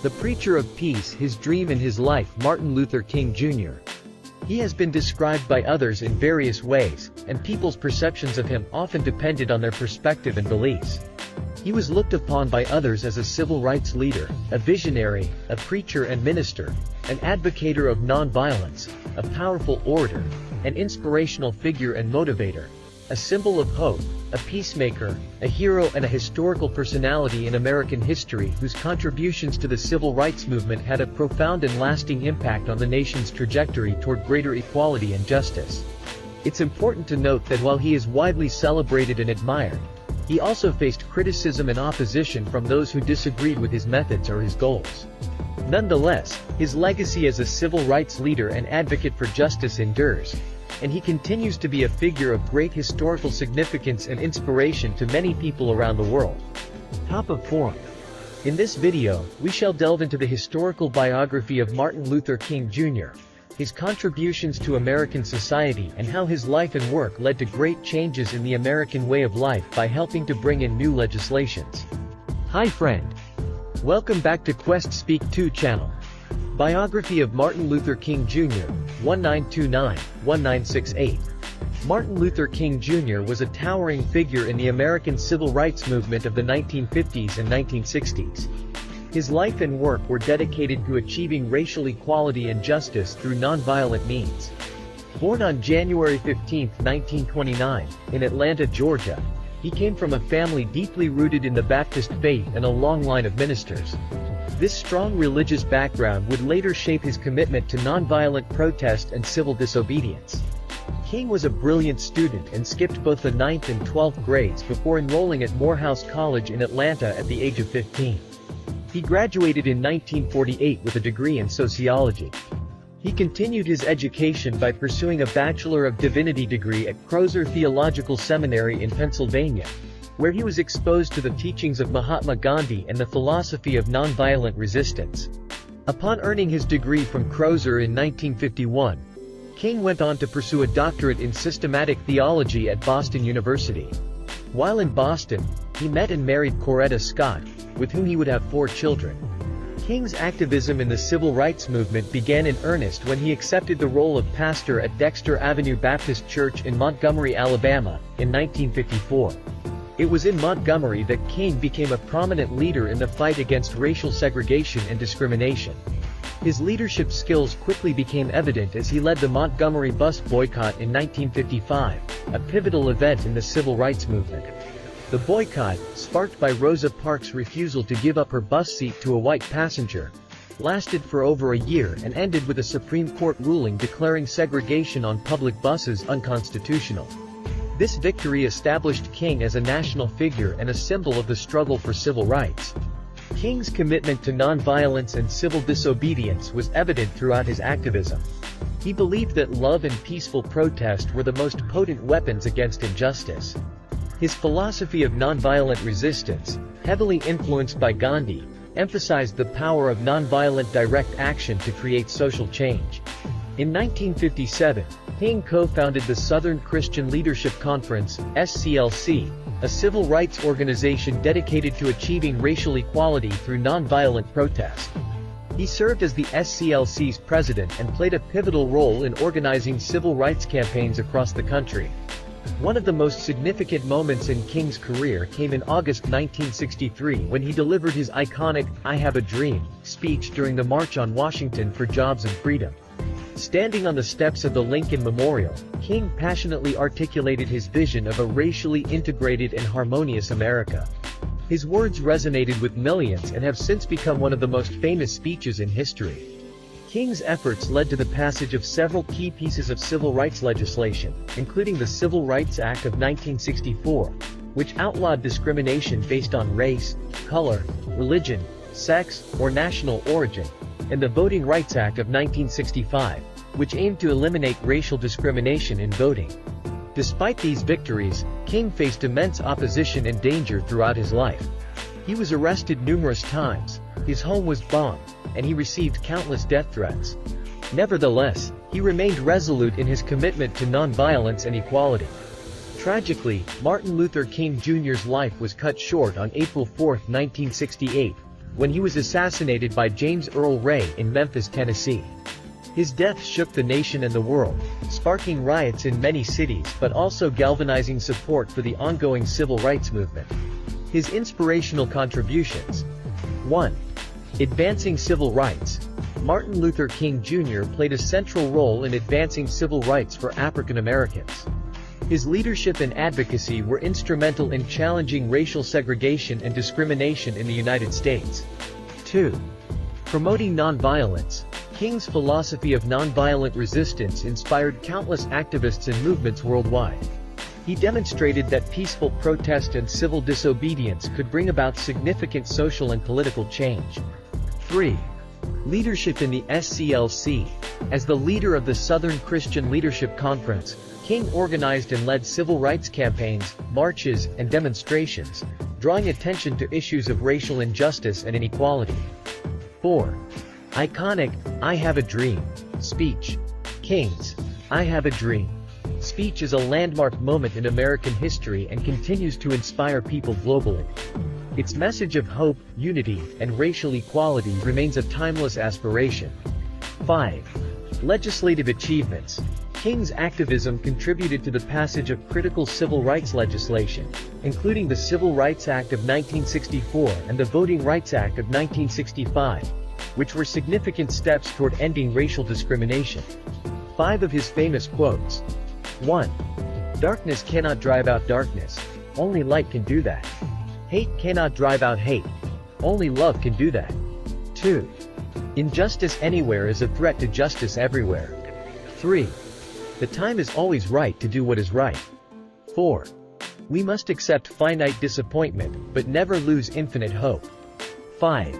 The preacher of peace, his dream and his life, Martin Luther King Jr. He has been described by others in various ways, and people's perceptions of him often depended on their perspective and beliefs. He was looked upon by others as a civil rights leader, a visionary, a preacher and minister, an advocator of nonviolence, a powerful orator, an inspirational figure and motivator, a symbol of hope, a peacemaker, a hero and a historical personality in American history whose contributions to the civil rights movement had a profound and lasting impact on the nation's trajectory toward greater equality and justice. It's important to note that while he is widely celebrated and admired, he also faced criticism and opposition from those who disagreed with his methods or his goals. Nonetheless, his legacy as a civil rights leader and advocate for justice endures, and he continues to be a figure of great historical significance and inspiration to many people around the world. Top of Forum. In this video, we shall delve into the historical biography of Martin Luther King Jr., his contributions to American society and how his life and work led to great changes in the American way of life by helping to bring in new legislations. Hi friend. Welcome back to Quest Speak 2 channel. Biography of Martin Luther King Jr., 1929-1968. Martin Luther King Jr. was a towering figure in the American civil rights movement of the 1950s and 1960s. His life and work were dedicated to achieving racial equality and justice through nonviolent means. Born on January 15, 1929, in Atlanta, Georgia, he came from a family deeply rooted in the Baptist faith and a long line of ministers. This strong religious background would later shape his commitment to nonviolent protest and civil disobedience. King was a brilliant student and skipped both the 9th and 12th grades before enrolling at Morehouse College in Atlanta at the age of 15. He graduated in 1948 with a degree in sociology. He continued his education by pursuing a Bachelor of Divinity degree at Crozer Theological Seminary in Pennsylvania, where he was exposed to the teachings of Mahatma Gandhi and the philosophy of nonviolent resistance. Upon earning his degree from Crozer in 1951, King went on to pursue a doctorate in systematic theology at Boston University. While in Boston, he met and married Coretta Scott, with whom he would have 4 children. King's activism in the civil rights movement began in earnest when he accepted the role of pastor at Dexter Avenue Baptist Church in Montgomery, Alabama, in 1954. It was in Montgomery that King became a prominent leader in the fight against racial segregation and discrimination. His leadership skills quickly became evident as he led the Montgomery bus boycott in 1955, a pivotal event in the civil rights movement. The boycott, sparked by Rosa Parks' refusal to give up her bus seat to a white passenger, lasted for over a year and ended with a Supreme Court ruling declaring segregation on public buses unconstitutional. This victory established King as a national figure and a symbol of the struggle for civil rights. King's commitment to nonviolence and civil disobedience was evident throughout his activism. He believed that love and peaceful protest were the most potent weapons against injustice. His philosophy of nonviolent resistance, heavily influenced by Gandhi, emphasized the power of nonviolent direct action to create social change. In 1957, King co-founded the Southern Christian Leadership Conference, SCLC, a civil rights organization dedicated to achieving racial equality through nonviolent protest. He served as the SCLC's president and played a pivotal role in organizing civil rights campaigns across the country. One of the most significant moments in King's career came in August 1963 when he delivered his iconic "I Have a Dream" speech during the March on Washington for Jobs and Freedom. Standing on the steps of the Lincoln Memorial, King passionately articulated his vision of a racially integrated and harmonious America. His words resonated with millions and have since become one of the most famous speeches in history. King's efforts led to the passage of several key pieces of civil rights legislation, including the Civil Rights Act of 1964, which outlawed discrimination based on race, color, religion, sex, or national origin, and the Voting Rights Act of 1965, which aimed to eliminate racial discrimination in voting. Despite these victories, King faced immense opposition and danger throughout his life. He was arrested numerous times, his home was bombed, and he received countless death threats. Nevertheless, he remained resolute in his commitment to nonviolence and equality. Tragically, Martin Luther King Jr.'s life was cut short on April 4, 1968, when he was assassinated by James Earl Ray in Memphis, Tennessee. His death shook the nation and the world, sparking riots in many cities but also galvanizing support for the ongoing civil rights movement. His inspirational contributions. 1. Advancing civil rights. Martin Luther King Jr. played a central role in advancing civil rights for African Americans. His leadership and advocacy were instrumental in challenging racial segregation and discrimination in the United States. 2. Promoting nonviolence. King's philosophy of nonviolent resistance inspired countless activists and movements worldwide. He demonstrated that peaceful protest and civil disobedience could bring about significant social and political change. 3. Leadership in the SCLC. As the leader of the Southern Christian Leadership Conference, King organized and led civil rights campaigns, marches, and demonstrations, drawing attention to issues of racial injustice and inequality. 4. Iconic, I Have a Dream, speech. King's I Have a Dream speech is a landmark moment in American history and continues to inspire people globally. Its message of hope, unity, and racial equality remains a timeless aspiration. 5. Legislative achievements. King's activism contributed to the passage of critical civil rights legislation, including the Civil Rights Act of 1964 and the Voting Rights Act of 1965. Which were significant steps toward ending racial discrimination. 5 of his famous quotes. 1. Darkness cannot drive out darkness, only light can do that. Hate cannot drive out hate, only love can do that. 2. Injustice anywhere is a threat to justice everywhere. 3. The time is always right to do what is right. 4. We must accept finite disappointment, but never lose infinite hope. 5.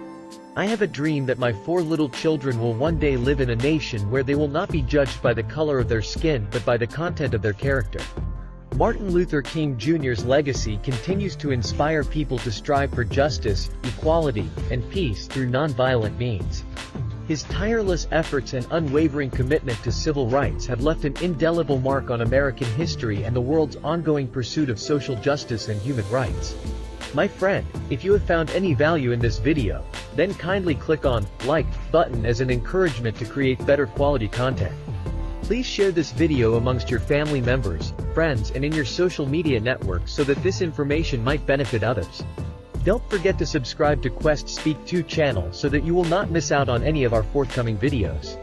I have a dream that my 4 little children will one day live in a nation where they will not be judged by the color of their skin but by the content of their character. Martin Luther King Jr.'s legacy continues to inspire people to strive for justice, equality, and peace through nonviolent means. His tireless efforts and unwavering commitment to civil rights have left an indelible mark on American history and the world's ongoing pursuit of social justice and human rights. My friend, if you have found any value in this video, then kindly click on like button as an encouragement to create better quality content. Please share this video amongst your family members, friends, and in your social media networks so that this information might benefit others. Don't forget to subscribe to Quest Speak 2 channel so that you will not miss out on any of our forthcoming videos.